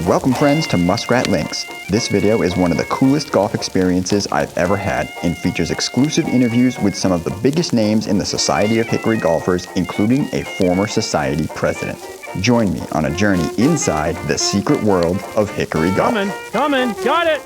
Welcome friends to Muskrat Links. This video is one of the coolest golf experiences I've ever had and features exclusive interviews with some of the biggest names in the Society of Hickory Golfers, including a former society president. Join me on a journey inside the secret world of Hickory golf. Coming, got it!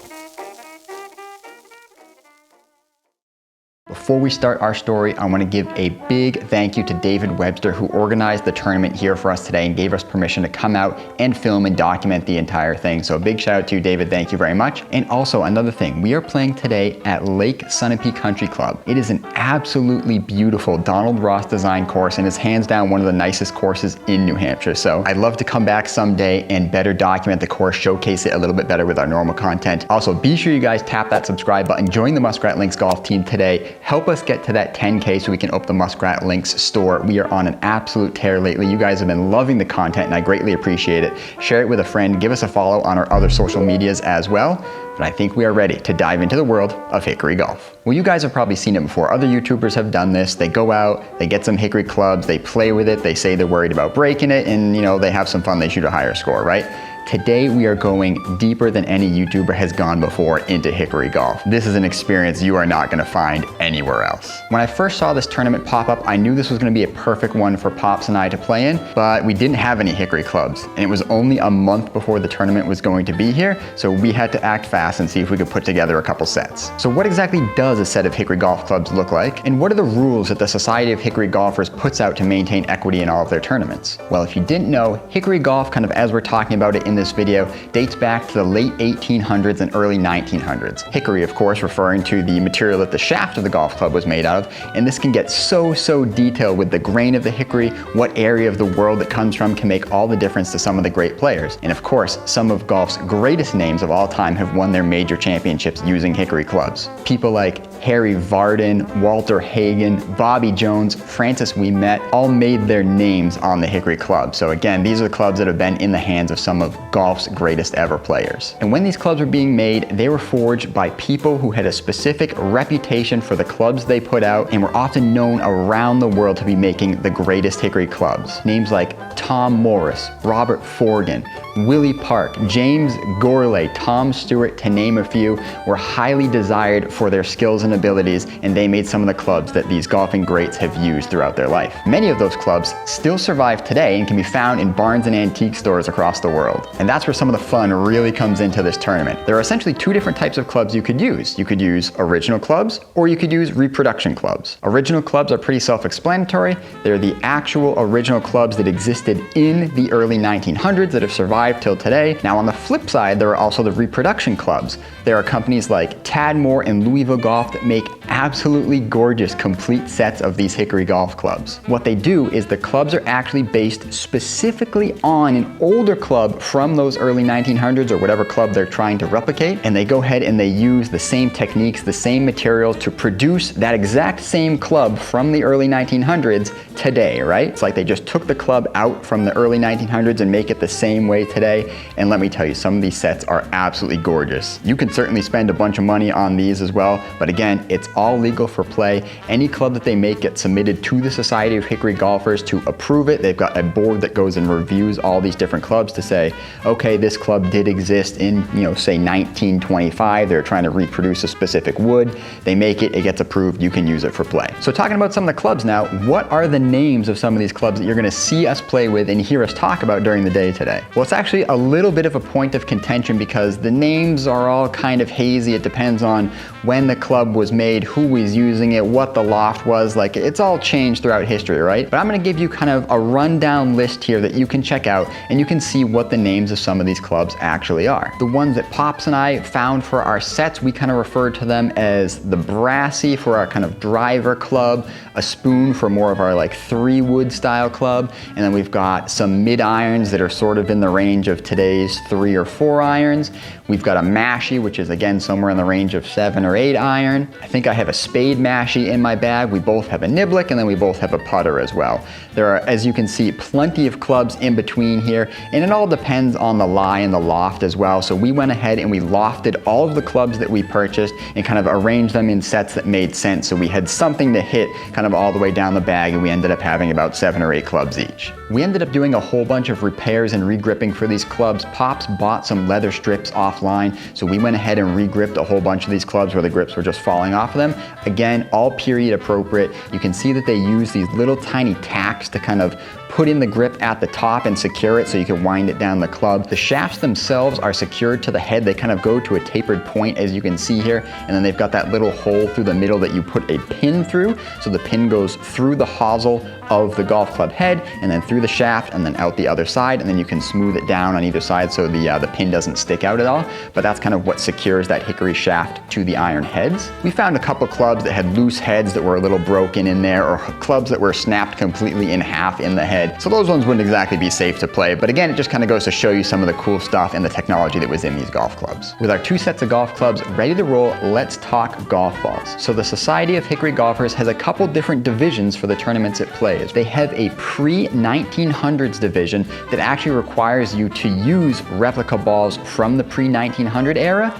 Before we start our story, I want to give a big thank you to David Webster, who organized the tournament here for us today and gave us permission to come out and film and document the entire thing. So a big shout out to you, David. Thank you very much. And also another thing, we are playing today at Lake Sunapee Country Club. It is an absolutely beautiful Donald Ross design course and is hands down one of the nicest courses in New Hampshire. So I'd love to come back someday and better document the course, showcase it a little bit better with our normal content. Also, be sure you guys tap that subscribe button, join the Muskrat Links golf team today. Help us get to that 10K so we can open the Muskrat Links store. We are on an absolute tear lately. You guys have been loving the content and I greatly appreciate it. Share it with a friend, give us a follow on our other social medias as well. But I think we are ready to dive into the world of hickory golf. Well, you guys have probably seen it before. Other YouTubers have done this. They go out, they get some hickory clubs, they play with it, they say they're worried about breaking it, and they have some fun, they shoot a higher score, right? Today we are going deeper than any YouTuber has gone before into hickory golf. This is an experience you are not gonna find anywhere else. When I first saw this tournament pop up, I knew this was gonna be a perfect one for Pops and I to play in, but we didn't have any hickory clubs. And it was only a month before the tournament was going to be here, so we had to act fast and see if we could put together a couple sets. So what exactly does a set of hickory golf clubs look like? And what are the rules that the Society of Hickory Golfers puts out to maintain equity in all of their tournaments? Well, if you didn't know, hickory golf, kind of as we're talking about it in this video, dates back to the late 1800s and early 1900s. Hickory, of course, referring to the material that the shaft of the golf club was made out of, and this can get so detailed with the grain of the hickory, what area of the world it comes from can make all the difference to some of the great players. And of course, some of golf's greatest names of all time have won their major championships using hickory clubs. People like Harry Vardon, Walter Hagen, Bobby Jones, Francis Ouimet all made their names on the hickory club. So again, these are the clubs that have been in the hands of some of golf's greatest ever players. And when these clubs were being made, they were forged by people who had a specific reputation for the clubs they put out and were often known around the world to be making the greatest hickory clubs. Names like Tom Morris, Robert Forgan, Willie Park, James Gourlay, Tom Stewart, to name a few, were highly desired for their skills and abilities, and they made some of the clubs that these golfing greats have used throughout their life. Many of those clubs still survive today and can be found in barns and antique stores across the world. And that's where some of the fun really comes into this tournament. There are essentially two different types of clubs you could use. You could use original clubs, or you could use reproduction clubs. Original clubs are pretty self-explanatory. They're the actual original clubs that existed in the early 1900s that have survived till today. Now on the flip side, there are also the reproduction clubs. There are companies like Tadmore and Louisville Golf that make absolutely gorgeous complete sets of these hickory golf clubs. What they do is the clubs are actually based specifically on an older club from those early 1900s or whatever club they're trying to replicate, and they go ahead and they use the same techniques, the same materials to produce that exact same club from the early 1900s today, right? It's like they just took the club out from the early 1900s and make it the same way today. And let me tell you, some of these sets are absolutely gorgeous. You can certainly spend a bunch of money on these as well, but again, it's all legal for play. Any club that they make gets submitted to the Society of Hickory Golfers to approve it. They've got a board that goes and reviews all these different clubs to say, okay, this club did exist in, say 1925. They're trying to reproduce a specific wood. They make it, it gets approved, you can use it for play. So talking about some of the clubs now, what are the names of some of these clubs that you're gonna see us play with and hear us talk about during the day today? Well, it's actually a little bit of a point of contention because the names are all kind of hazy. It depends on when the club was made, who was using it, what the loft was. Like, it's all changed throughout history, right? But I'm gonna give you kind of a rundown list here that you can check out and you can see what the names of some of these clubs actually are. The ones that Pops and I found for our sets, we kind of referred to them as the brassy for our kind of driver club, a spoon for more of our like 3-wood style club, and then we've got some mid irons that are sort of in the range of today's 3 or 4 irons. We've got a mashie, which is again somewhere in the range of 7 or 8 iron. I think I have a spade mashie in my bag. We both have a niblick, and then we both have a putter as well. There are, as you can see, plenty of clubs in between here, and it all depends on the lie and the loft as well. So we went ahead and we lofted all of the clubs that we purchased and kind of arranged them in sets that made sense. So we had something to hit kind of all the way down the bag, and we ended up having about 7 or 8 clubs each. We ended up doing a whole bunch of repairs and regripping for these clubs, Pops bought some leather strips offline, so we went ahead and re-gripped a whole bunch of these clubs where the grips were just falling off of them. Again, all period appropriate. You can see that they use these little tiny tacks to kind of put in the grip at the top and secure it so you can wind it down the club. The shafts themselves are secured to the head. They kind of go to a tapered point, as you can see here, and then they've got that little hole through the middle that you put a pin through. So the pin goes through the hosel of the golf club head and then through the shaft and then out the other side, and then you can smooth it down on either side so the pin doesn't stick out at all. But that's kind of what secures that hickory shaft to the iron heads. We found a couple clubs that had loose heads that were a little broken in there, or clubs that were snapped completely in half in the head. So those ones wouldn't exactly be safe to play, but again, it just kind of goes to show you some of the cool stuff and the technology that was in these golf clubs. With our 2 sets of golf clubs ready to roll, let's talk golf balls. So the Society of Hickory Golfers has a couple different divisions for the tournaments it plays. They have a pre-1900s division that actually requires you to use replica balls from the pre-1900 era.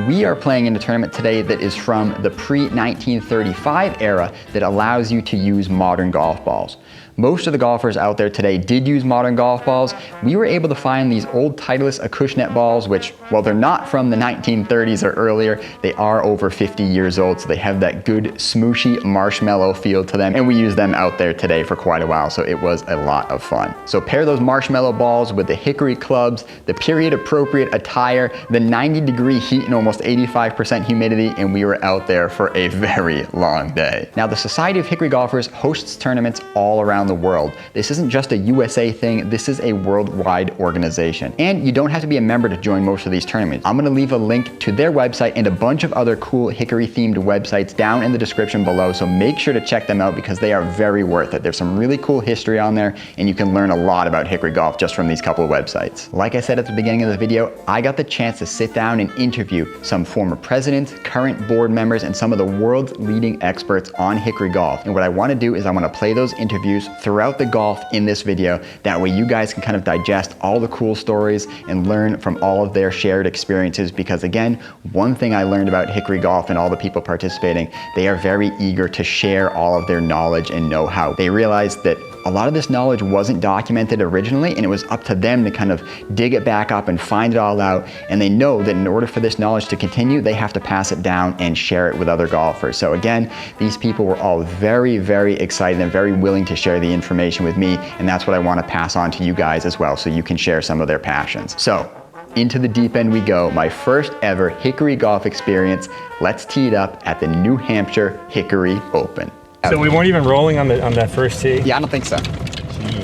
We are playing in a tournament today that is from the pre-1935 era that allows you to use modern golf balls. Most of the golfers out there today did use modern golf balls. We were able to find these old Titleist Acushnet balls, which, while they're not from the 1930s or earlier, they are over 50 years old, so they have that good smooshy marshmallow feel to them, and we use them out there today for quite a while, so it was a lot of fun. So pair those marshmallow balls with the hickory clubs, the period appropriate attire, the 90-degree heat and almost 85% humidity, and we were out there for a very long day. Now, the Society of Hickory Golfers hosts tournaments all around the world. This isn't just a USA thing, this is a worldwide organization. And you don't have to be a member to join most of these tournaments. I'm gonna leave a link to their website and a bunch of other cool hickory themed websites down in the description below, so make sure to check them out because they are very worth it. There's some really cool history on there, and you can learn a lot about hickory golf just from these couple of websites. Like I said at the beginning of the video, I got the chance to sit down and interview some former presidents, current board members, and some of the world's leading experts on hickory golf. And what I wanna do is I wanna play those interviews throughout the golf in this video. That way you guys can kind of digest all the cool stories and learn from all of their shared experiences, because again, one thing I learned about hickory golf and all the people participating, they are very eager to share all of their knowledge and know-how. They realized that a lot of this knowledge wasn't documented originally, and it was up to them to kind of dig it back up and find it all out. And they know that in order for this knowledge to continue, they have to pass it down and share it with other golfers. So again, these people were all very, very excited and very willing to share the information with me, and that's what I want to pass on to you guys as well, so you can share some of their passions. So into the deep end we go. My first ever hickory golf experience. Let's tee it up at the New Hampshire Hickory Open. So we weren't even rolling on that first tee? Yeah, I don't think so.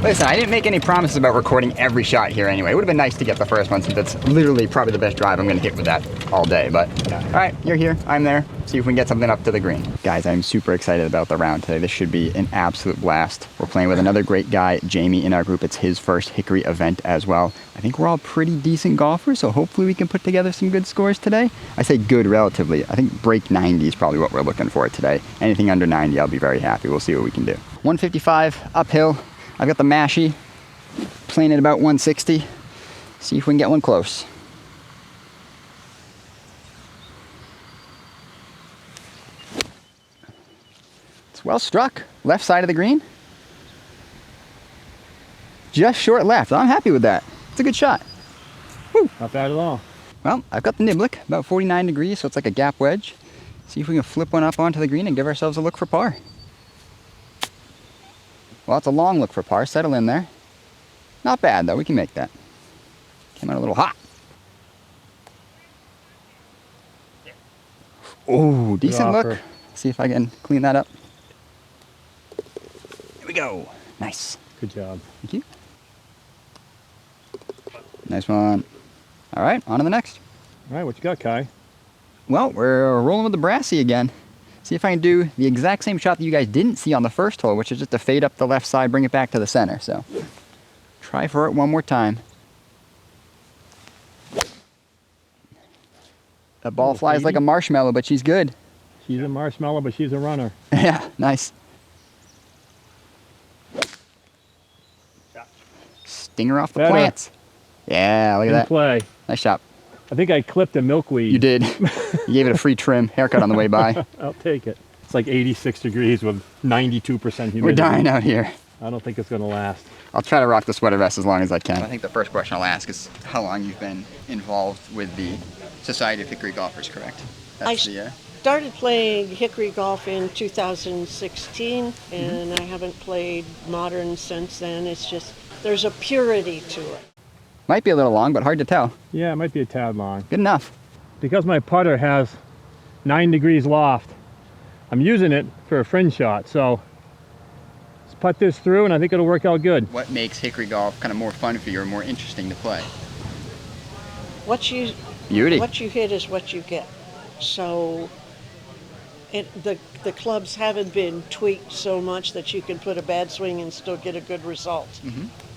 Listen, I didn't make any promises about recording every shot here anyway. It would have been nice to get the first one, since that's literally probably the best drive I'm going to hit with that all day. But yeah. All right, you're here, I'm there. See if we can get something up to the green. Guys, I'm super excited about the round today. This should be an absolute blast. We're playing with another great guy, Jamie, in our group. It's his first hickory event as well. I think we're all pretty decent golfers, so hopefully we can put together some good scores today. I say good relatively. I think break 90 is probably what we're looking for today. Anything under 90, I'll be very happy. We'll see what we can do. 155 uphill. I've got the mashie playing at about 160. See if we can get one close. It's well struck. Left side of the green. Just short left. I'm happy with that. It's a good shot. Woo. Not bad at all. Well, I've got the niblick, about 49 degrees, so it's like a gap wedge. See if we can flip one up onto the green and give ourselves a look for par. Well, it's a long look for par. Settle in there. Not bad, though. We can make that. Came out a little hot. Oh, decent look. See if I can clean that up. Here we go. Nice. Good job. Thank you. Nice one. All right, on to the next. All right, what you got, Kai? Well, we're rolling with the brassy again. See if I can do the exact same shot that you guys didn't see on the first hole, which is just to fade up the left side, bring it back to the center. So try for it one more time. That ball flies like a marshmallow, but she's good. She's a marshmallow, but she's a runner. Yeah, nice. Stinger off the plants. Yeah, look at that. Play. Nice shot. I think I clipped a milkweed. You did. You gave it a free trim haircut on the way by. I'll take it. It's like 86 degrees with 92% humidity. We're dying out here. I don't think it's going to last. I'll try to rock the sweater vest as long as I can. I think the first question I'll ask is how long you've been involved with the Society of Hickory Golfers, correct? That's Started playing hickory golf in 2016, and I haven't played modern since then. It's just, there's a purity to it. Might be a little long, but hard to tell. Yeah, it might be a tad long. Good enough. Because my putter has 9 degrees loft, I'm using it for a fringe shot. So let's putt this through, and I think it'll work out good. What makes hickory golf kind of more fun for you or more interesting to play? What you hit is what you get. So the clubs haven't been tweaked so much that you can put a bad swing and still get a good result.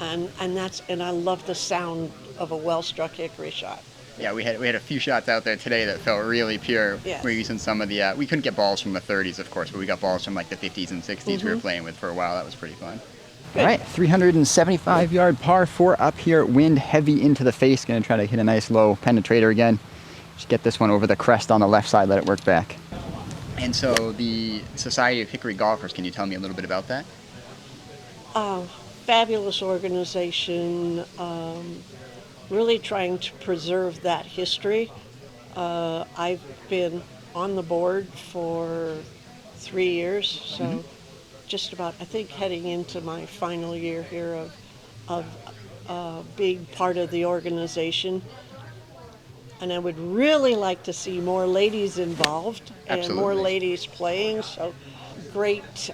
And I love the sound of a well-struck hickory shot. Yeah, we had a few shots out there today that felt really pure. Yes. We're using some of the we couldn't get balls from the 30s, of course, but we got balls from like the 50s and 60s we were playing with for a while. That was pretty fun. All right, 375-yard par 4 up here, wind heavy into the face. Gonna try to hit a nice low penetrator again. Just get this one over the crest on the left side, let it work back. And so the Society of Hickory Golfers, can you tell me a little bit about that? Fabulous organization, really trying to preserve that history. I've been on the board for 3 years, so just about, I think, heading into my final year here of being part of the organization. And I would really like to see more ladies involved and more ladies playing. So great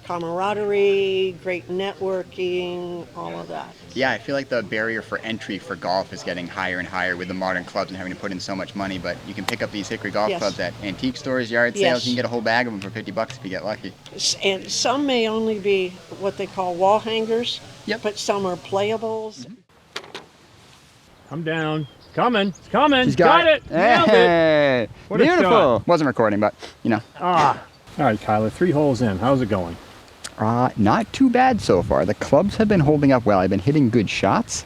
camaraderie, great networking, all of that. Yeah, I feel like the barrier for entry for golf is getting higher and higher with the modern clubs and having to put in so much money. But you can pick up these hickory golf clubs at antique stores, yard sales. You can get a whole bag of them for $50 if you get lucky. And some may only be what they call wall hangers, but some are playables. I'm down. Coming. It's coming. She's got it. Nailed it. What a Beautiful. shot. Wasn't recording, but you know. All right, Kyler, 3 holes in. How's it going? Not too bad so far. The clubs have been holding up well. I've been hitting good shots.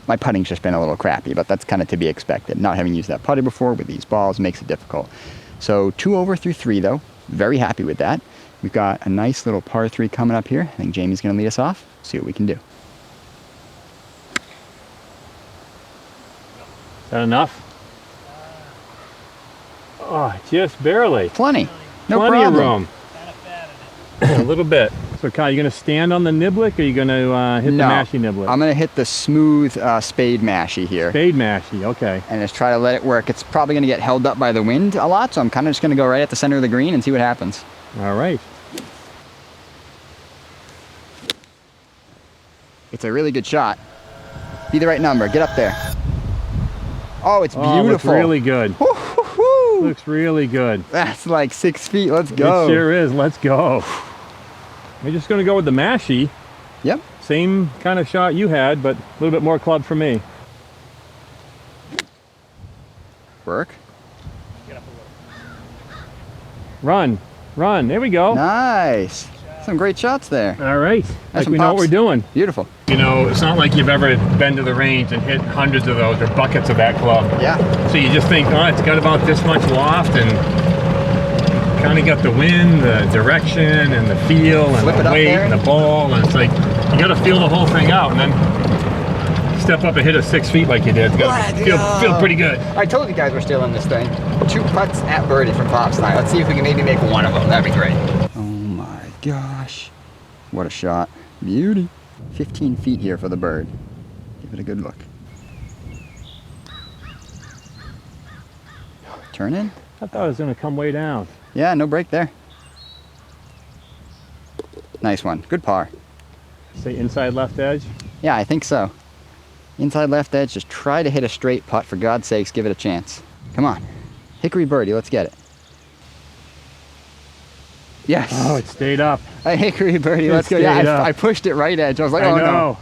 My putting's just been a little crappy, but that's kind of to be expected. Not having used that putter before with these balls makes it difficult. So 2 over through 3 though. Very happy with that. We've got a nice little par 3 coming up here. I think Jamie's going to lead us off. See what we can do. Is that enough? Oh, just barely. Plenty. No Plenty problem. of room. A little bit. So, Kyle, you going to stand on the niblick, or are you going to hit the mashie niblick? I'm going to hit the smooth spade mashie here. Spade mashie, okay. And just try to let it work. It's probably going to get held up by the wind a lot, so I'm kind of just going to go right at the center of the green and see what happens. All right. It's a really good shot. Be the right number. Get up there. Oh, it's beautiful. Looks really good. Woo-hoo-hoo. Looks really good. That's like 6 feet. Let's go. It sure is. Let's go. We're just going to go with the mashie. Yep. Same kind of shot you had, but a little bit more club for me. Work. Run. Run. There we go. Nice. Some great shots there. All right. Like we know what we're doing. Beautiful. You know, it's not like you've ever been to the range and hit hundreds of those or buckets of that club. Yeah. So you just think, oh, it's got about this much loft and kind of got the wind, the direction, and the feel, and the weight, and the ball, and it's like, you got to feel the whole thing out, and then step up and hit a 6 feet like you did. Feel pretty good. I told you guys we're still in this thing. 2 putts at birdie from Pops tonight. Let's see if we can maybe make one of them. That'd be great. Oh my gosh. What a shot. Beauty. 15 feet here for the bird. Give it a good look. Turn in. I thought it was going to come way down. Yeah, no break there. Nice one. Good par. Say inside left edge? Yeah, I think so. Inside left edge, just try to hit a straight putt. For God's sakes, give it a chance. Come on. Hickory birdie, let's get it. Yes. Oh, it stayed up. A hickory birdie, let's go. Yeah, I pushed it right edge. I was like, oh no.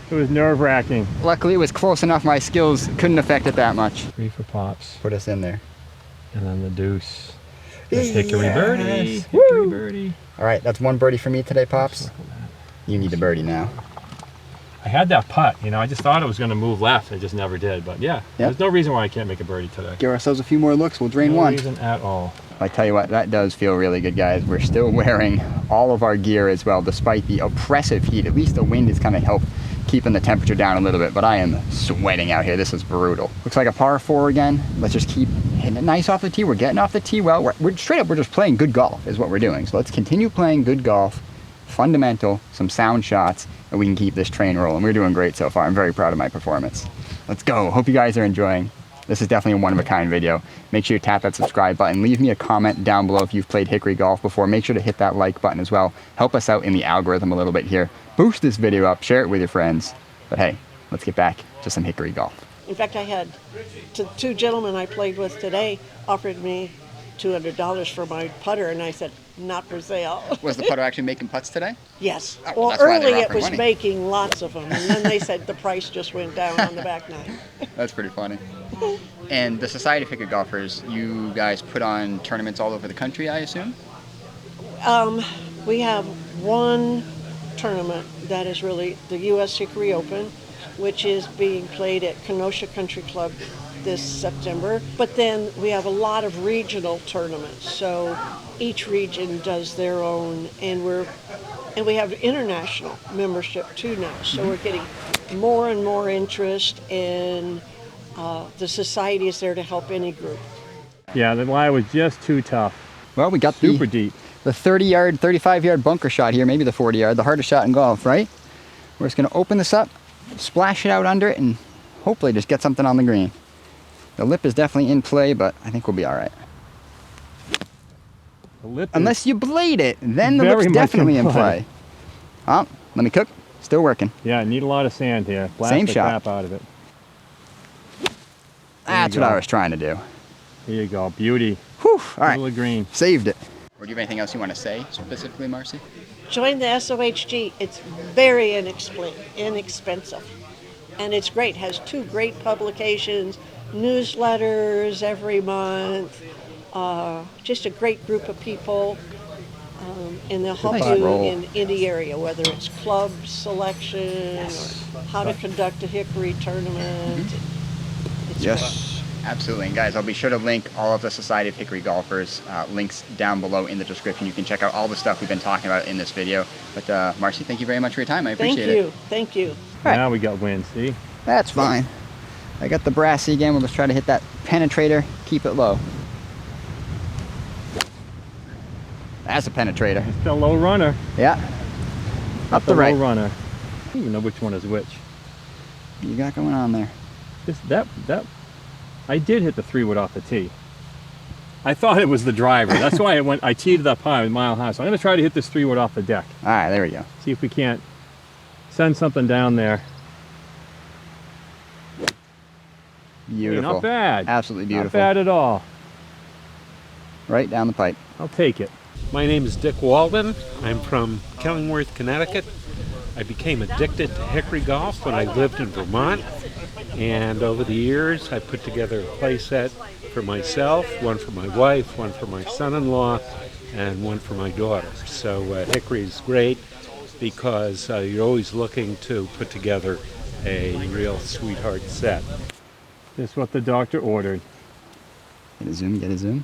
It was nerve-wracking. Luckily, it was close enough. My skills couldn't affect it that much. 3 for Pops. Put us in there. And then the deuce. Hickory birdie. Woo. Hickory birdie. All right, that's 1 birdie for me today, Pops. You need a birdie now. I had that putt, you know, I just thought it was going to move left. It just never did. But yeah, there's no reason why I can't make a birdie today. Give ourselves a few more looks. We'll drain no one. No reason at all. I tell you what, that does feel really good, guys. We're still wearing all of our gear as well, despite the oppressive heat. At least the wind is kind of helped keeping the temperature down a little bit, but I am sweating out here. This is brutal. Looks like a par 4 again. Let's just keep hitting it nice off the tee. We're getting off the tee well. We're straight up, we're just playing good golf is what we're doing. So let's continue playing good golf, fundamental, some sound shots, and we can keep this train rolling. We're doing great so far. I'm very proud of my performance. Let's go. Hope you guys are enjoying. This is definitely a one-of-a-kind video. Make sure you tap that subscribe button. Leave me a comment down below if you've played Hickory Golf before. Make sure to hit that like button as well. Help us out in the algorithm a little bit here. Boost this video up, share it with your friends. But hey, let's get back to some Hickory Golf. In fact, I had two gentlemen I played with today offered me $200 for my putter, and I said, not for sale. Was the putter actually making putts today? Yes. Oh, well, that's why they were early it offering was money. making lots of them, and then they said the price just went down on the back nine. That's pretty funny. And the Society of Hickory Golfers, you guys put on tournaments all over the country, I assume? We have one tournament that is really the U.S. Hickory Open, which is being played at Kenosha Country Club this September. But then we have a lot of regional tournaments, so each region does their own, and we have international membership too now. So we're getting more and more interest, and the society is there to help any group. Yeah, the lie was just too tough. Well, we got Super deep. the 30-yard, 35-yard bunker shot here, maybe the 40-yard, the hardest shot in golf, right? We're just gonna open this up, splash it out under it, and hopefully just get something on the green. The lip is definitely in play, but I think we'll be all right. The lip Unless you blade it, then the very lip's much definitely in in play. play. Oh, let me cook. Still working. Yeah, need a lot of sand here. Blast Same the shot. crap out of it. That's you what go. I was trying to do. Here you go. Beauty. Whew, all right. Middle of green. Saved it. Or do you have anything else you want to say specifically, Marcy? Join the SoHG. It's very inexpensive, and it's great. It has 2 great publications, newsletters every month, just a great group of people, and they'll help Nice you roll. in any area, whether it's club selection or how to conduct a Hickory tournament. It's Yes, absolutely. And guys, I'll be sure to link all of the Society of Hickory Golfers links down below in the description. You can check out all the stuff we've been talking about in this video. But Marcy, thank you very much for your time. I appreciate it. Thank you. Right. Now we got wind, see? That's fine. I got the brassy again. We'll just try to hit that penetrator, keep it low. That's a penetrator. It's a low runner. Yeah. Up the right. Low runner. I don't even know which one is which. You got going on there. That I did hit the 3-wood off the tee. I thought it was the driver. That's why I teed it up high with mile high. So I'm gonna try to hit this 3-wood off the deck. All right, there we go. See if we can't send something down there. Beautiful. Hey, not bad. Absolutely beautiful. Not bad at all. Right down the pipe. I'll take it. My name is Dick Walden. I'm from Killingworth, Connecticut. I became addicted to hickory golf when I lived in Vermont. And over the years, I put together a play set for myself, one for my wife, one for my son-in-law, and one for my daughter. So hickory is great because you're always looking to put together a real sweetheart set. This is what the doctor ordered. Get a zoom, get a zoom.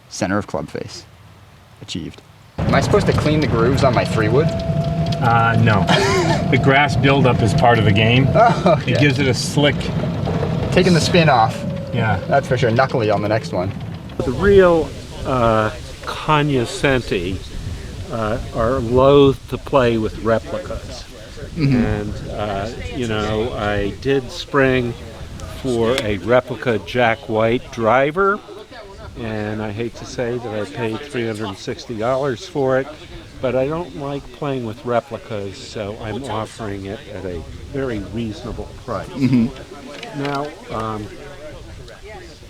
Center of club face. Achieved. Am I supposed to clean the grooves on my 3-wood? No. The grass buildup is part of the game. Oh, okay. It gives it a slick, Taking the spin off. yeah. That's for sure. Knuckly on the next one. The real cognoscenti are loath to play with replicas. And, you know, I did spring for a replica Jack White driver, and I hate to say that I paid $360 for it, but I don't like playing with replicas, so I'm offering it at a very reasonable price. Now,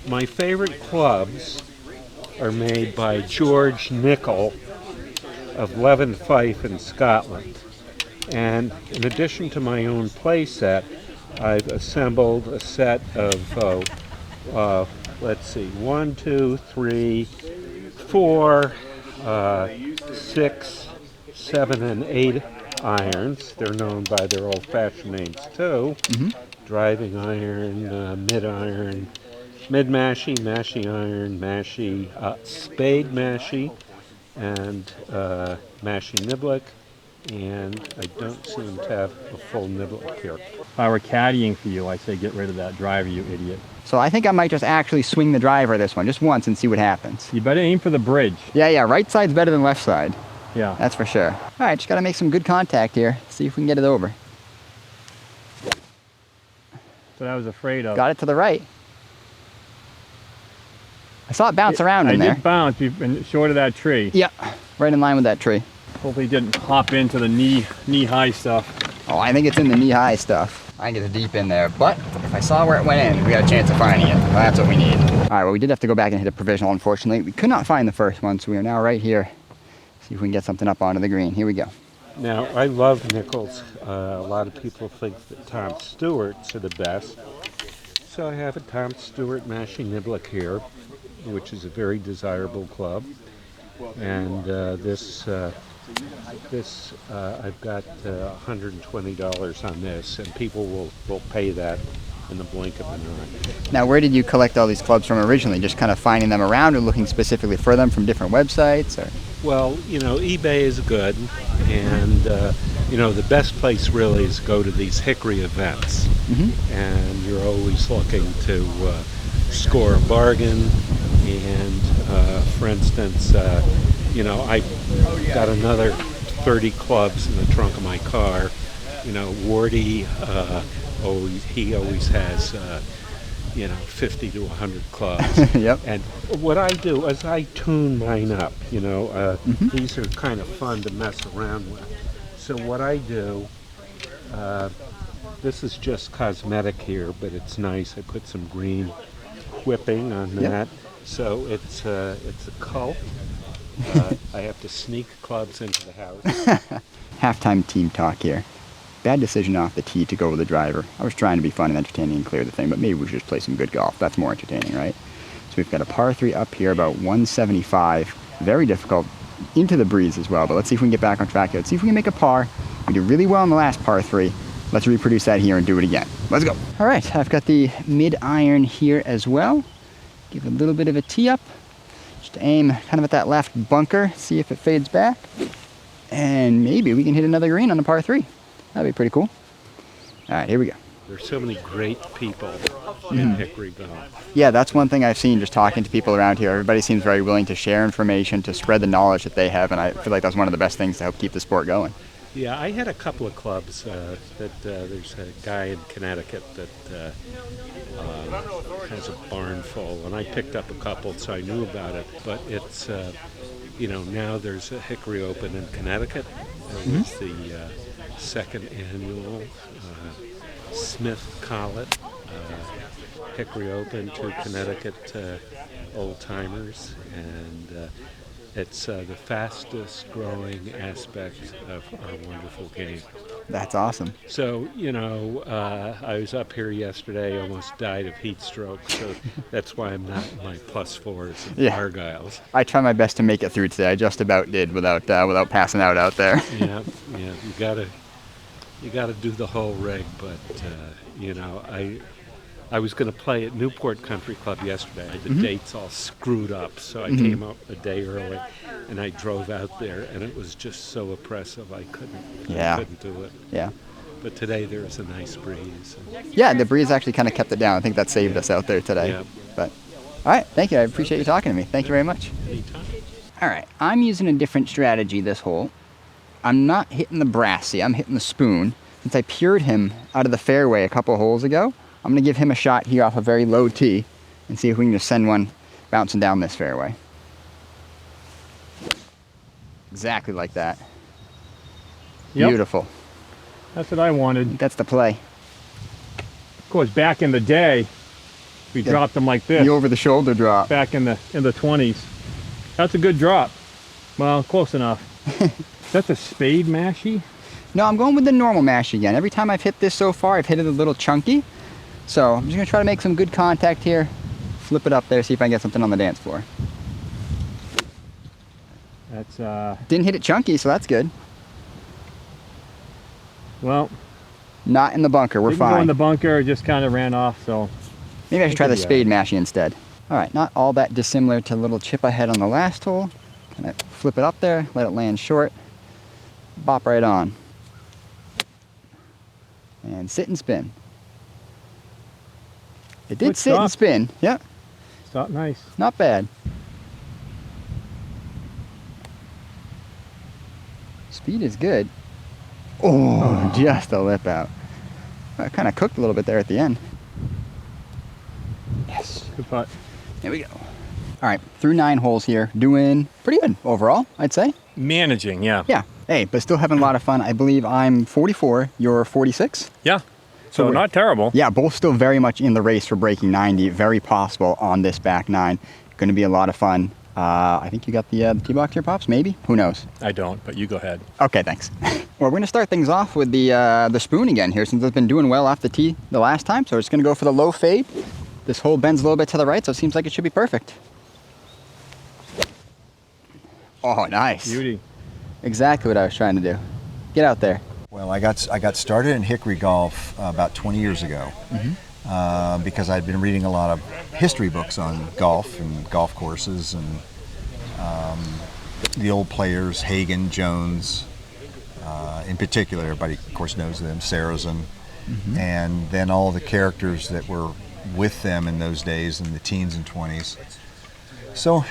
my favorite clubs are made by George Nicol of Leven Fife in Scotland. And in addition to my own play set, I've assembled a set of, let's see, 1, 2, 3, 4, 6, 7, and 8 irons. They're known by their old-fashioned names too. Driving iron, mid-iron, mid-mashie, mashie iron, mashie, spade mashie, and mashie niblick, and I don't seem to have a full niblick here. If I were caddying for you, I'd say get rid of that driver, you idiot. So I think I might just actually swing the driver this one, just once, and see what happens. You better aim for the bridge. Yeah, right side's better than left side. Yeah. That's for sure. All right, just got to make some good contact here. See if we can get it over. That's what I was afraid of. Got it to the right. I saw it bounce around in there. I did bounce short of that tree. Yeah, right in line with that tree. Hopefully it didn't hop into the knee-high stuff. Oh, I think it's in the knee-high stuff. I can get it deep in there, but if I saw where it went in, we got a chance of finding it. Well, that's what we need. All right, well, we did have to go back and hit a provisional, unfortunately. We could not find the first one, so we are now right here. See if we can get something up onto the green. Here we go. Now, I love nickels. A lot of people think that Tom Stewart's are the best. So I have a Tom Stewart mashie niblick here, which is a very desirable club. And I've got $120 on this, and people will pay that in the blink of an eye. Now, where did you collect all these clubs from originally? Just kind of finding them around or looking specifically for them from different websites? Or? Well, eBay is good, and the best place really is to go to these Hickory events, and you're always looking to score a bargain. And for instance, I got another 30 clubs in the trunk of my car. Wardy, he always has 50 to 100 clubs. Yep. And what I do is I tune mine up. These are kind of fun to mess around with. So what I do, this is just cosmetic here, but it's nice. I put some green whipping on that. So it's a cult. I have to sneak clubs into the house. Halftime team talk here. Bad decision off the tee to go with the driver. I was trying to be fun and entertaining and clear the thing, but maybe we should just play some good golf. That's more entertaining, right? So we've got a par 3 up here, about 175. Very difficult into the breeze as well, but let's see if we can get back on track here. Let's see if we can make a par. We did really well in the last par 3. Let's reproduce that here and do it again. Let's go. All right, I've got the mid iron here as well. Give it a little bit of a tee up. Just aim kind of at that left bunker, see if it fades back. And maybe we can hit another green on the par 3. That'd be pretty cool. All right, here we go. There's so many great people in Hickory Golf. Yeah, that's one thing I've seen just talking to people around here. Everybody seems very willing to share information, to spread the knowledge that they have, and I feel like that's one of the best things to help keep the sport going. Yeah, I had a couple of clubs there's a guy in Connecticut that has a barn full, and I picked up a couple, so I knew about it. But it's, now there's a Hickory Open in Connecticut. It's the second annual Smith Collett Hickory Open to Connecticut old-timers, and it's the fastest growing aspect of our wonderful game. That's awesome. So, I was up here yesterday, almost died of heat stroke, so that's why I'm not in my +4s and Argyles. I try my best to make it through today. I just about did without passing out there. Yeah, you gotta do the whole rig, but I was going to play at Newport Country Club yesterday. I had the dates all screwed up, so I came up a day early, and I drove out there, and it was just so oppressive. I couldn't do it. Yeah. But today there was a nice breeze. Yeah, the breeze actually kind of kept it down. I think that saved us out there today. Yeah. But all right, thank you. I appreciate you talking to me. Thank you very much. Anytime. All right, I'm using a different strategy this hole. I'm not hitting the brassy. I'm hitting the spoon. Since I pured him out of the fairway a couple holes ago, I'm going to give him a shot here off a very low tee and see if we can just send one bouncing down this fairway. Exactly like that. Yep. Beautiful. That's what I wanted. That's the play. Of course, back in the day, we dropped them like this. The over-the-shoulder drop. Back in the 20s. That's a good drop. Well, close enough. That's a spade mashie? No, I'm going with the normal mash again. Every time I've hit this so far, I've hit it a little chunky. So I'm just going to try to make some good contact here. Flip it up there, see if I can get something on the dance floor. That's, Didn't hit it chunky, so that's good. well, Not in the bunker, we're didn't go fine. in the bunker, it just kind of ran off, so. Maybe I should try the spade mashie instead. All right, not all that dissimilar to the little chip I had on the last hole. Kind of flip it up there, let it land short, bop right on. And sit and spin. It did Good sit and stop. spin. Yep, Stop nice. not bad. Speed is good. Oh, just a lip out. I kind of cooked a little bit there at the end. Yes. Good putt. Here we go. All right, through 9 holes here, doing pretty good overall, I'd say. Managing, yeah. Yeah. Hey, but still having a lot of fun. I believe I'm 44, you're 46? Yeah. So we're- not terrible. Yeah, both still very much in the race for breaking 90. Very possible on this back 9. Going to be a lot of fun. I think you got the tee box here, Pops, maybe? Who knows? I don't, but you go ahead. Okay, thanks. Well, we're going to start things off with the spoon again here, since it's been doing well off the tee the last time. So we're just going to go for the low fade. This hole bends a little bit to the right, so it seems like it should be perfect. Oh, nice. Beauty. Exactly what I was trying to do. Get out there. Well, I got started in hickory golf about 20 years ago because I'd been reading a lot of history books on golf and golf courses and the old players, Hagen, Jones, in particular, everybody of course knows them, Sarazen, and then all the characters that were with them in those days in the teens and 20s. So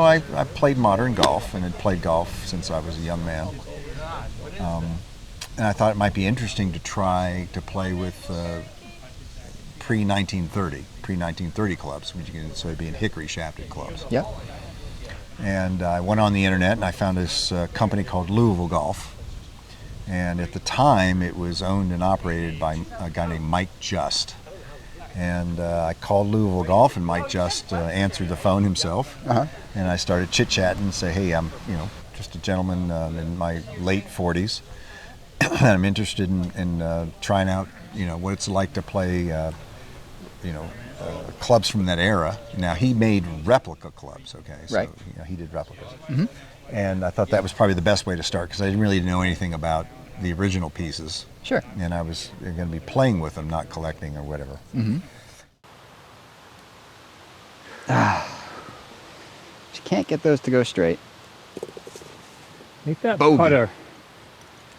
I played modern golf and had played golf since I was a young man. And I thought it might be interesting to try to play with pre-1930 clubs, which you can sort of be in hickory shafted clubs. Yep. And I went on the internet and I found this company called Louisville Golf. And at the time, it was owned and operated by a guy named Mike Just. And I called Louisville Golf, and Mike Just answered the phone himself. And I started chit-chatting and say, hey, I'm just a gentleman in my late 40s. I'm interested in trying out what it's like to play clubs from that era. Now, he made replica clubs, okay? So, right. He did replicas. And I thought that was probably the best way to start because I didn't really know anything about the original pieces. Sure. And I was going to be playing with them, not collecting or whatever. You can't get those to go straight. I think that Bogey. putter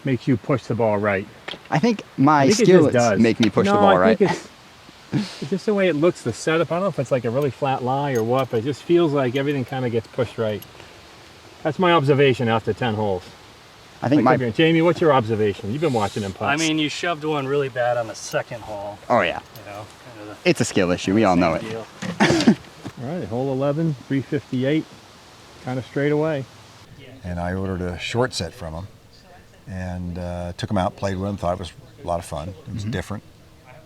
makes you push the ball right. I think my I think it skills just does. make me push the No, ball I right. think it's just the way it looks, the setup. I don't know if it's like a really flat lie or what, but it just feels like everything kind of gets pushed right. That's my observation after 10 holes. I think my... Jamie, what's your observation? You've been watching them putts. I mean, you shoved one really bad on the second hole. Oh, yeah. You know, kind of It's a skill issue. We all know it. deal. All right, hole 11, 358, kind of straight away. And I ordered a short set from him and took him out, played with him, thought it was a lot of fun. It was different.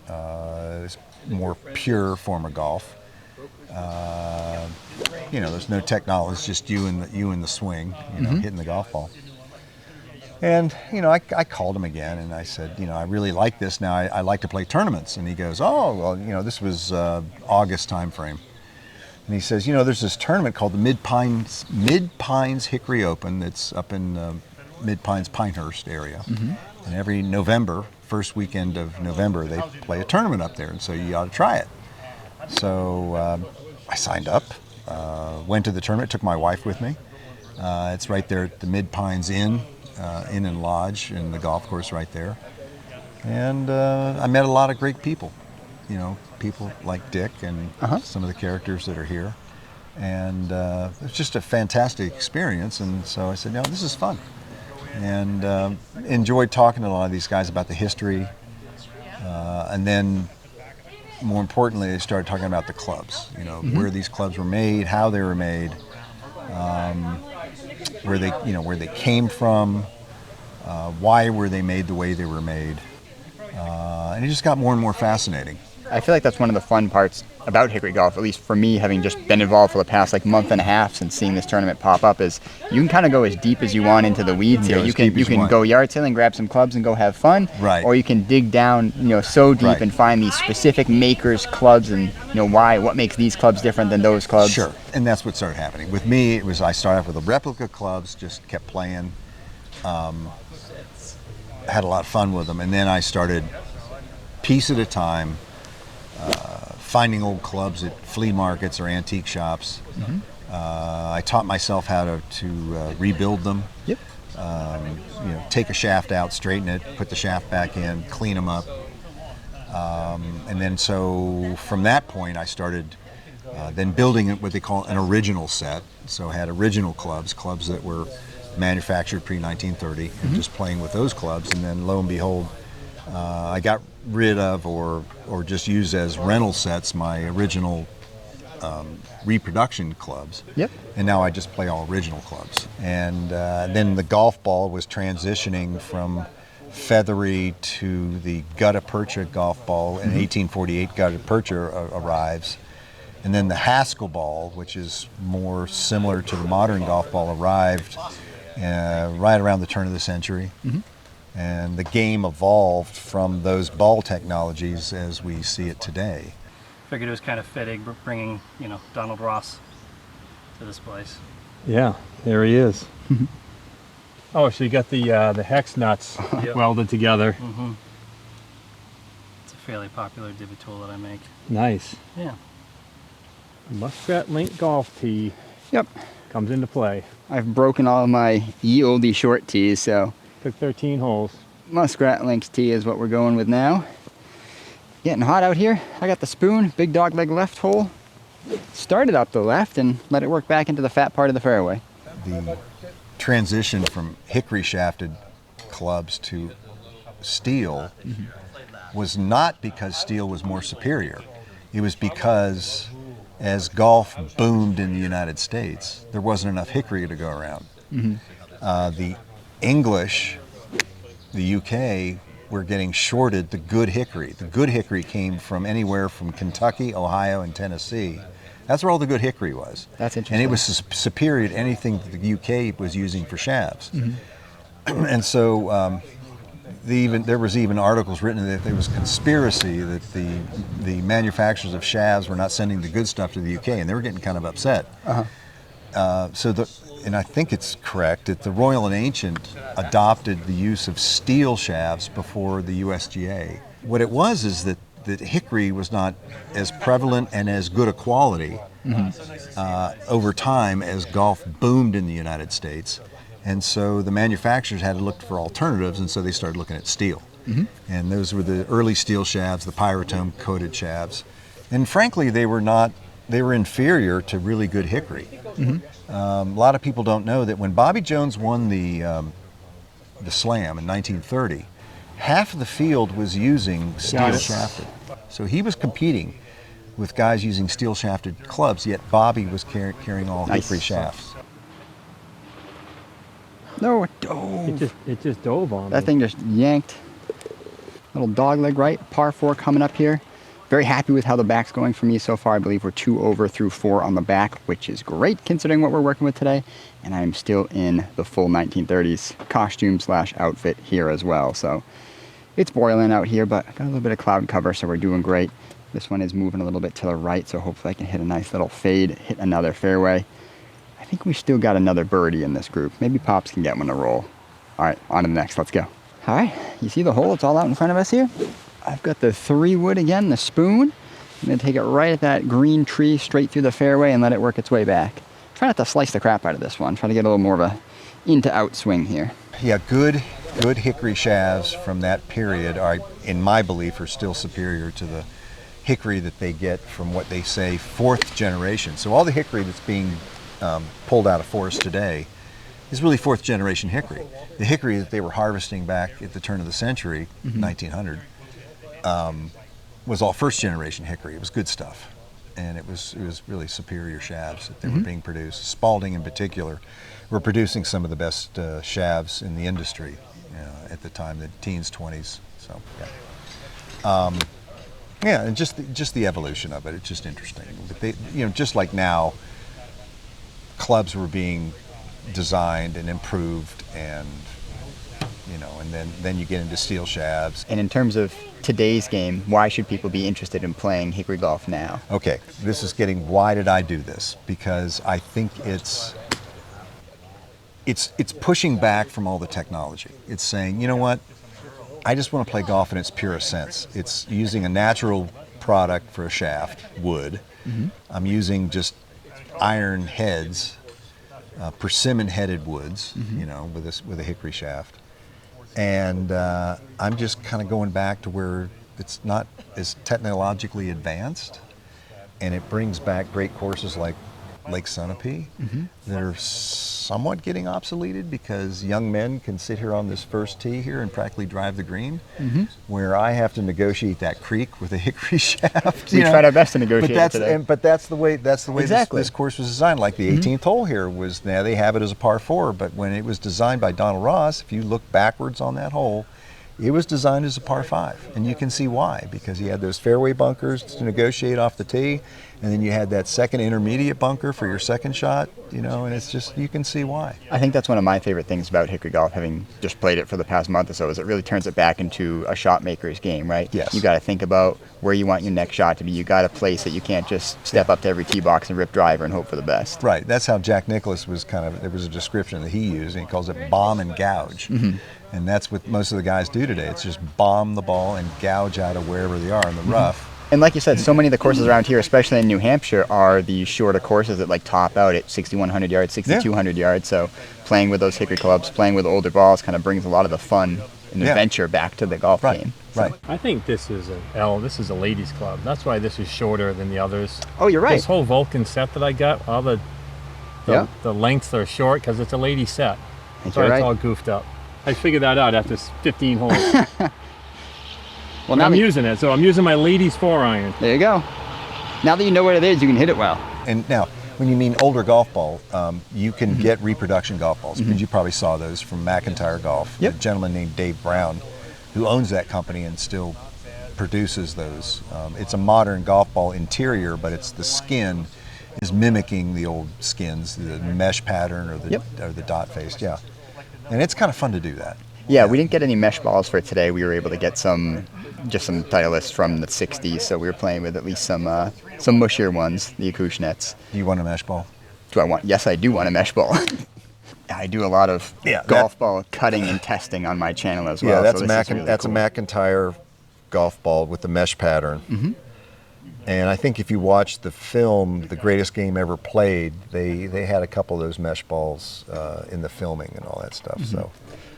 It was a more pure form of golf. There's no technology, it's just you and the swing, hitting the golf ball. And, I called him again and I said, I really like this now. I like to play tournaments. And he goes, oh, well, this was August time frame. And he says, there's this tournament called the Mid-Pines Hickory Open that's up in Mid-Pines Pinehurst area. And every November, first weekend of November, they play a tournament up there. And so you ought to try it. So I signed up, went to the tournament, took my wife with me. It's right there at the Mid-Pines Inn and Lodge in the golf course right there. And I met a lot of great people, people like Dick and some of the characters that are here. And it's just a fantastic experience. And so I said, this is fun. And enjoyed talking to a lot of these guys about the history. And then, more importantly, I started talking about the clubs, where these clubs were made, how they were made, where they came from, why were they made the way they were made. And it just got more and more fascinating. I feel like that's one of the fun parts about hickory golf, at least for me, having just been involved for the past month and a half since seeing this tournament pop up, is you can kind of go as deep as you want into the weeds here. You can go yard sailing, grab some clubs and go have fun, right? Or you can dig down, so deep right. and find these specific makers, clubs, and what makes these clubs different than those clubs. Sure, and that's what started happening with me. It was I started off with the replica clubs, just kept playing, had a lot of fun with them, and then I started piece at a time. finding old clubs at flea markets or antique shops. I taught myself how to rebuild them. Yep. Take a shaft out, straighten it, put the shaft back in, clean them up. And then so from that point I started then building what they call an original set. So I had original clubs that were manufactured pre-1930, and just playing with those clubs. And then lo and behold, I got rid of or just used as rental sets my original reproduction clubs. Yep. And now I just play all original clubs. And then the golf ball was transitioning from feathery to the gutta percha golf ball. In 1848, gutta percha arrives. And then the Haskell ball, which is more similar to the modern golf ball, arrived right around the turn of the century. And the game evolved from those ball technologies as we see it today. Figured it was kind of fitting bringing, Donald Ross to this place. Yeah, there he is. Oh, so you got the hex nuts welded together. It's a fairly popular divot tool that I make. Nice. Yeah. Muskrat link golf tee. Yep. Comes into play. I've broken all of my ye olde short tees, so Took 13 holes. Muskrat links tee is what we're going with now. Getting hot out here. I got the spoon, big dog leg left hole. Started up the left and let it work back into the fat part of the fairway. The transition from hickory shafted clubs to steel was not because steel was more superior. It was because as golf boomed in the United States, there wasn't enough hickory to go around. The English, the UK, were getting shorted the good hickory. The good hickory came from anywhere from Kentucky, Ohio, and Tennessee. That's where all the good hickory was. That's interesting. And it was superior to anything that the UK was using for shafts. And so there was even articles written that there was conspiracy that the manufacturers of shafts were not sending the good stuff to the UK, and they were getting kind of upset. And I think it's correct that the Royal and Ancient adopted the use of steel shafts before the USGA. What it was is that hickory was not as prevalent and as good a quality over time as golf boomed in the United States. And so the manufacturers had to look for alternatives, and so they started looking at steel. And those were the early steel shafts, the pyrotome coated shafts. And frankly, they were inferior to really good hickory. A lot of people don't know that when Bobby Jones won the Slam in 1930, half of the field was using steel shafted. So he was competing with guys using steel shafted clubs, yet Bobby was carrying all hickory shafts. No, it dove. It just dove on That me. thing just yanked. Little dog leg right, par 4 coming up here. Very happy with how the back's going for me so far. I believe we're 2 over through 4 on the back, which is great considering what we're working with today. And I am still in the full 1930s costume / outfit here as well. So it's boiling out here, but got a little bit of cloud cover, so we're doing great. This one is moving a little bit to the right, so hopefully I can hit a nice little fade, hit another fairway. I think we still got another birdie in this group. Maybe Pops can get one to roll. All right, on to the next, let's go. All right, you see the hole? It's all out in front of us here. I've got the 3-wood again, the spoon. I'm gonna take it right at that green tree, straight through the fairway and let it work its way back. Try not to slice the crap out of this one. Try to get a little more of a in-to-out swing here. Yeah, good hickory shafts from that period are, in my belief, are still superior to the hickory that they get from what they say 4th generation. So all the hickory that's being pulled out of forest today is really 4th generation hickory. The hickory that they were harvesting back at the turn of the century, 1900, was all 1st generation hickory. It was good stuff, and it was really superior shafts that they were being produced. Spalding in particular were producing some of the best shafts in the industry at the time, the teens, 20s. So yeah, and just the evolution of it. It's just interesting. But they, just like now, clubs were being designed and improved, and and then you get into steel shafts. And in terms of today's game, why should people be interested in playing hickory golf now? Okay, this is getting, why did I do this? Because I think it's pushing back from all the technology. It's saying, you know what, I just want to play golf in its purest sense. It's using a natural product for a shaft, wood. I'm using just iron heads, persimmon-headed woods, you know, with a hickory shaft. And I'm just kind of going back to where it's not as technologically advanced, and it brings back great courses like Lake Sunapee that are somewhat getting obsoleted because young men can sit here on this first tee here and practically drive the green, where I have to negotiate that creek with a hickory shaft. We tried our best to negotiate it today. But that's the way Exactly. this course was designed. Like the 18th hole here was, now they have it as a par 4, but when it was designed by Donald Ross, if you look backwards on that hole, it was designed as a par 5, and you can see why, because he had those fairway bunkers to negotiate off the tee, and then you had that second intermediate bunker for your second shot, you know, and it's just, you can see why. I think that's one of my favorite things about hickory golf, having just played it for the past month or so, is it really turns it back into a shot maker's game, right? Yes. You got to think about where you want your next shot to be. You got to place it. You can't just step up to every tee box and rip driver and hope for the best. Right, that's how Jack Nicklaus was kind of, there was a description that he used, and he calls it bomb and gouge. And that's what most of the guys do today. It's just bomb the ball and gouge out of wherever they are in the rough. And like you said, so many of the courses around here, especially in New Hampshire, are the shorter courses that like top out at 6,100 yards, 6,200 yards. So playing with those hickory clubs, playing with older balls kind of brings a lot of the fun and adventure back to the golf game. Right. I think this is this is a ladies club. That's why this is shorter than the others. Oh, you're right. This whole Vulcan set that I got, all the lengths are short because it's a lady set. So it's all goofed up. I figured that out after 15 holes. Well, now I'm using it, so I'm using my ladies 4-iron. There you go. Now that you know what it is, you can hit it well. And now, when you mean older golf ball, you can get reproduction golf balls, because you probably saw those from McIntyre Golf. A gentleman named Dave Brown, who owns that company and still produces those. It's a modern golf ball interior, but it's the skin is mimicking the old skins, the mesh pattern or the dot face. And it's kind of fun to do that. Yeah, we didn't get any mesh balls for today. We were able to get some Titleists from the 60s, so we were playing with at least some mushier ones, the Acushnets. Do you want a mesh ball? Yes, I do want a mesh ball. I do a lot of golf ball cutting and testing on my channel as well. Yeah, that's, so that's cool. A McIntyre golf ball with the mesh pattern. And I think if you watch the film, The Greatest Game Ever Played, they had a couple of those mesh balls in the filming and all that stuff.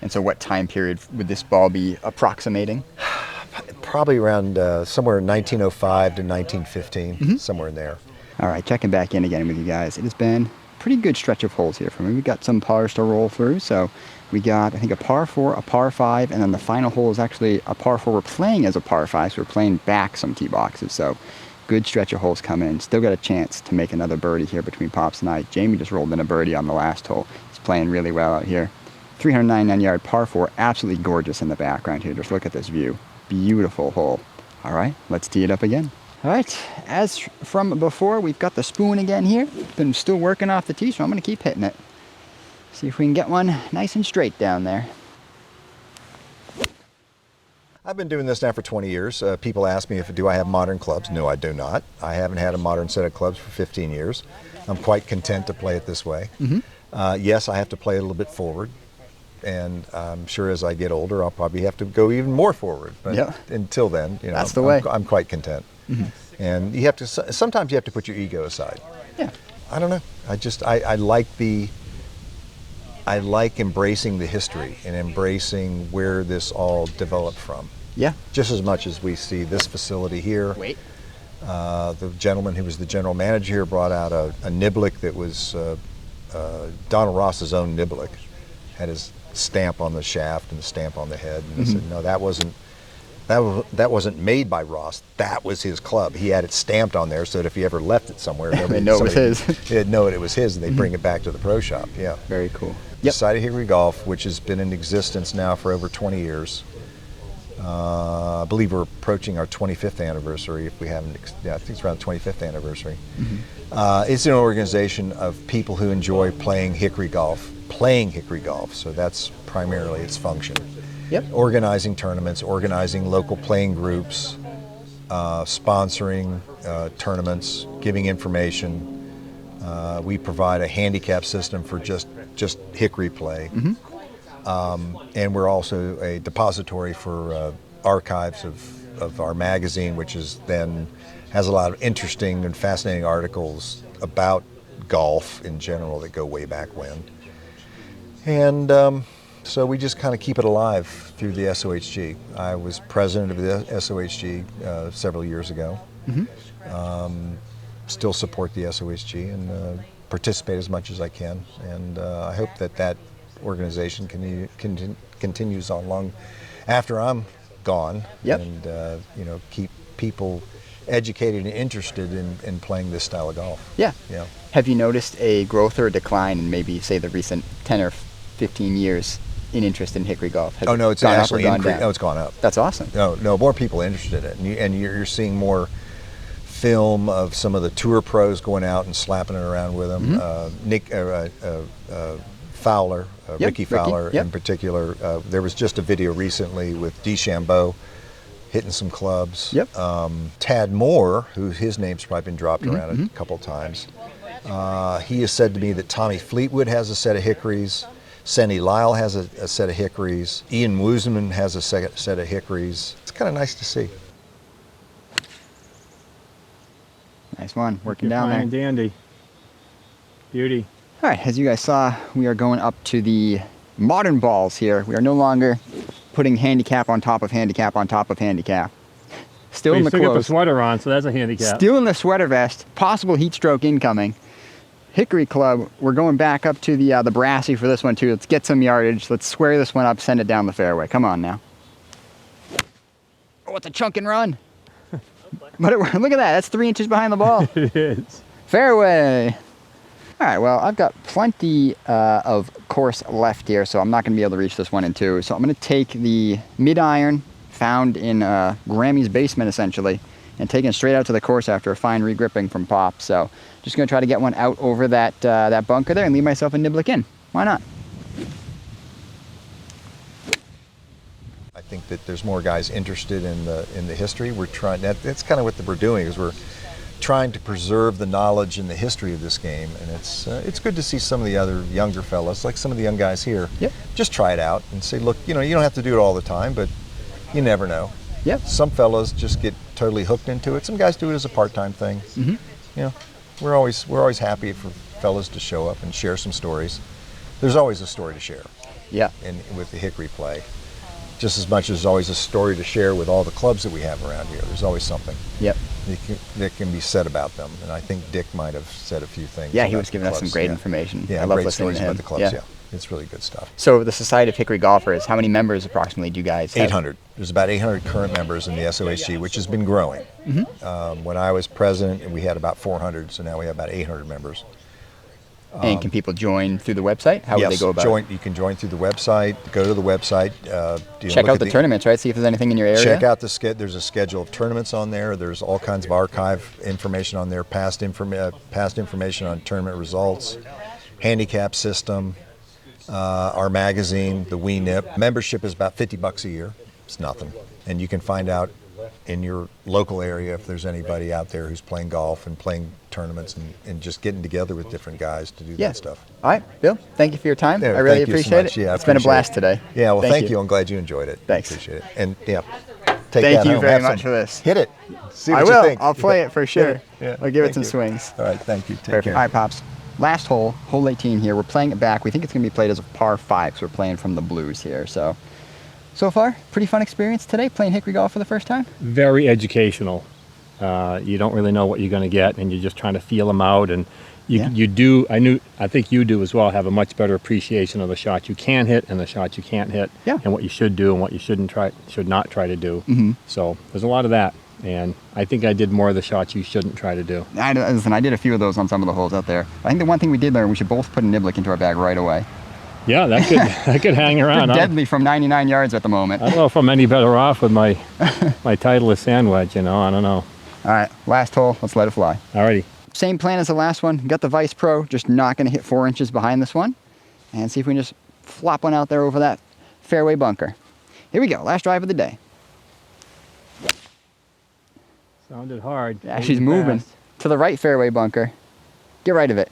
And so what time period would this ball be approximating? Probably around somewhere in 1905 to 1915, somewhere in there. All right, checking back in again with you guys. It has been a pretty good stretch of holes here for me. We've got some pars to roll through. So we got, I think, a par 4, a par 5, and then the final hole is actually a par 4. We're playing as a par 5, so we're playing back some tee boxes. So good stretch of holes coming in. Still got a chance to make another birdie here between Pops and I. Jamie just rolled in a birdie on the last hole. He's playing really well out here. 399-yard par 4, absolutely gorgeous in the background here. Just look at this view. Beautiful hole. All right, let's tee it up again. All right, as from before, we've got the spoon again here. Been still working off the tee, so I'm going to keep hitting it. See if we can get one nice and straight down there. I've been doing this now for 20 years. People ask me do I have modern clubs. No, I do not. I haven't had a modern set of clubs for 15 years. I'm quite content to play it this way. Yes, I have to play a little bit forward. And I'm sure as I get older, I'll probably have to go even more forward. But until then, you know, that's the way. I'm quite content. And you have to. Sometimes you have to put your ego aside. I don't know. I like embracing the history and embracing where this all developed from. Just as much as we see this facility here. The gentleman who was the general manager here brought out a niblick that was Donald Ross's own niblick. Had his stamp on the shaft and the stamp on the head, and I said, no, that wasn't made by Ross. That was his club. He had it stamped on there so that if he ever left it somewhere, they'd know it was his. They'd know it was his, and they'd bring it back to the pro shop. Very cool. Society of Hickory Golf, which has been in existence now for over 20 years. I believe we're approaching our 25th anniversary. If we haven't, I think it's around the 25th anniversary. It's an organization of people who enjoy playing hickory golf. So that's primarily its function. Organizing tournaments, organizing local playing groups, sponsoring tournaments, giving information. We provide a handicap system for just hickory play. And we're also a depository for archives of of our magazine, which is then has a lot of interesting and fascinating articles about golf in general that go way back when. And so we just kind of keep it alive through the SoHG. I was president of the SoHG several years ago. Still support the SoHG and participate as much as I can. And I hope that that organization continues on long after I'm gone. And you know, keep people educated and interested in playing this style of golf. Yeah. Yeah. Have you noticed a growth or a decline in maybe, say, the recent 10 or 15 years in interest in hickory golf? Has Oh no, it's gone actually up or gone increased. down? No, it's gone up. That's awesome. No, more people are interested in it, and you're seeing more film of some of the tour pros going out and slapping it around with them. Fowler, Ricky Fowler in particular. There was just a video recently with DeChambeau hitting some clubs. Tad Moore, his name's probably been dropped around a couple of times. He has said to me that Tommy Fleetwood has a set of hickories. Senny Lyle has a set of hickories. Ian Woosman has a set of hickories. It's kind of nice to see. Nice one, working down Fine there. and dandy. Beauty. All right, as you guys saw, we are going up to the modern balls here. We are no longer putting handicap on top of handicap on top of handicap. Still in the still got the clothes. sweater on, so that's a handicap. Still in the sweater vest. Possible heat stroke incoming. Hickory Club, we're going back up to the brassy for this one too. Let's get some yardage. Let's square this one up, send it down the fairway. Come on now. Oh, it's a chunk and run. But look at that, that's 3 inches behind the ball. It is. Fairway. All right, well, I've got plenty of course left here, so I'm not going to be able to reach this 1 and 2. So I'm going to take the mid-iron found in Grammy's basement, essentially, and taking it straight out to the course after a fine regripping from Pop. So just going to try to get one out over that that bunker there and leave myself a niblick in. Why not? I think that there's more guys interested in the history. We're trying. That's kind of what we're doing, is we're trying to preserve the knowledge and the history of this game, and it's good to see some of the other younger fellas, like some of the young guys here, just try it out and say, look, you know, you don't have to do it all the time, but you never know. Some fellas just get totally hooked into it. Some guys do it as a part-time thing. You know, we're always happy for fellas to show up and share some stories. There's always a story to share. With the hickory play. Just as much as there's always a story to share with all the clubs that we have around here. There's always something that can be said about them. And I think Dick might have said a few things. Yeah, he was giving us some great information. Yeah, I love great listening stories to him. about the clubs, It's really good stuff. So the Society of Hickory Golfers, how many members approximately do you guys have? 800. There's about 800 current members in the SoHG, which has been growing. When I was president, we had about 400, so now we have about 800 members. And can people join through the website? How would they go about it? You can join through the website. Go to the website. Check out the tournaments, right? See if there's anything in your area. Check out there's a schedule of tournaments on there. There's all kinds of archive information on there, past information on tournament results, handicap system, our magazine, the Wee Nip. Membership is about $50 a year. It's nothing. And you can find out in your local area if there's anybody out there who's playing golf and playing tournaments and just getting together with different guys to do that stuff. All right, Bill, thank you for your time. I really appreciate it. Yeah, it's been a blast today. Yeah, well, thank you. I'm glad you enjoyed it. Thanks. Appreciate it. And take thank that you home. very Have much some. for this. Hit it. See what I you will. think. I'll play it for sure. I'll give it some you. swings. All right, thank you. Take Perfect. care. All right, Pops. Last hole, hole 18 here. We're playing it back. We think it's going to be played as a par 5, so we're playing from the blues here. So far, pretty fun experience today, playing hickory golf for the first time. Very educational. You don't really know what you're going to get, and you're just trying to feel them out. And you do. I think you do as well. Have a much better appreciation of the shots you can hit and the shots you can't hit, and what you should do and what you should not try to do. So there's a lot of that, and I think I did more of the shots you shouldn't try to do. Listen, I did a few of those on some of the holes out there. I think the one thing we did learn, we should both put a niblick into our bag right away. Yeah, that could hang around. Deadly from 99 yards at the moment. I don't know if I'm any better off with my Titleist sand wedge. I don't know. All right, last hole. Let's let it fly. Alrighty. Same plan as the last one. Got the Vice Pro, just not going to hit 4 inches behind this one. And see if we can just flop one out there over that fairway bunker. Here we go, last drive of the day. Sounded hard. Yeah, she's moving to the right fairway bunker. Get right of it.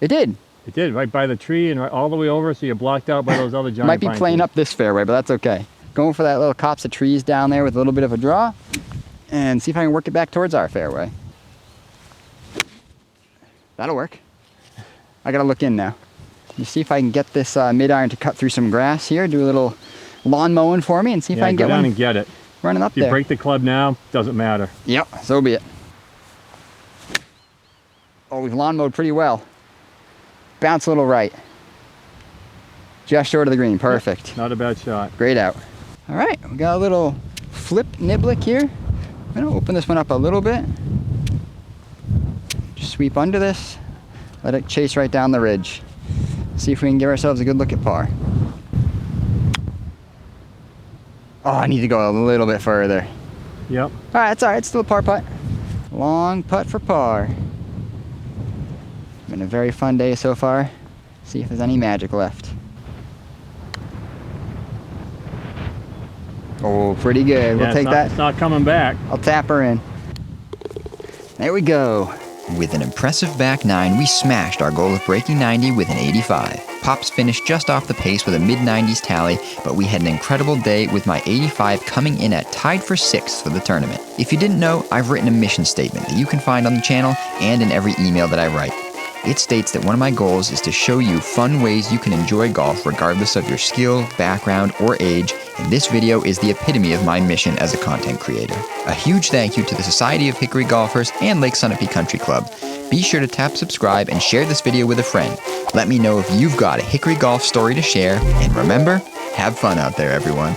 It did. It did, right by the tree and right all the way over, so you're blocked out by those other giant Might be pine playing trees. up this fairway, but that's okay. Going for that little copse of trees down there with a little bit of a draw. And see if I can work it back towards our fairway. That'll work. I gotta look in now. You see if I can get this mid-iron to cut through some grass here, do a little lawn mowing for me, and see if I can get go down one and get it. running up If you there. break the club now, doesn't matter. Yep, so be it. Oh, we've lawn mowed pretty well. Bounce a little right. Just short of the green, perfect. Not a bad shot. Great out. All right, we got a little flip niblick here. I'm gonna open this one up a little bit. Just sweep under this, let it chase right down the ridge. See if we can give ourselves a good look at par. Oh, I need to go a little bit further. Yep. All right, it's all right, it's still a par putt. Long putt for par. Been a very fun day so far. See if there's any magic left. Oh, pretty good. We'll take that. It's not coming back. I'll tap her in. There we go. With an impressive back nine, we smashed our goal of breaking 90 with an 85. Pops finished just off the pace with a mid-90s tally, but we had an incredible day with my 85 coming in at tied for 6th for the tournament. If you didn't know, I've written a mission statement that you can find on the channel and in every email that I write. It states that one of my goals is to show you fun ways you can enjoy golf regardless of your skill, background, or age, and this video is the epitome of my mission as a content creator. A huge thank you to the Society of Hickory Golfers and Lake Sunapee Country Club. Be sure to tap subscribe and share this video with a friend. Let me know if you've got a Hickory golf story to share, and remember, have fun out there, everyone.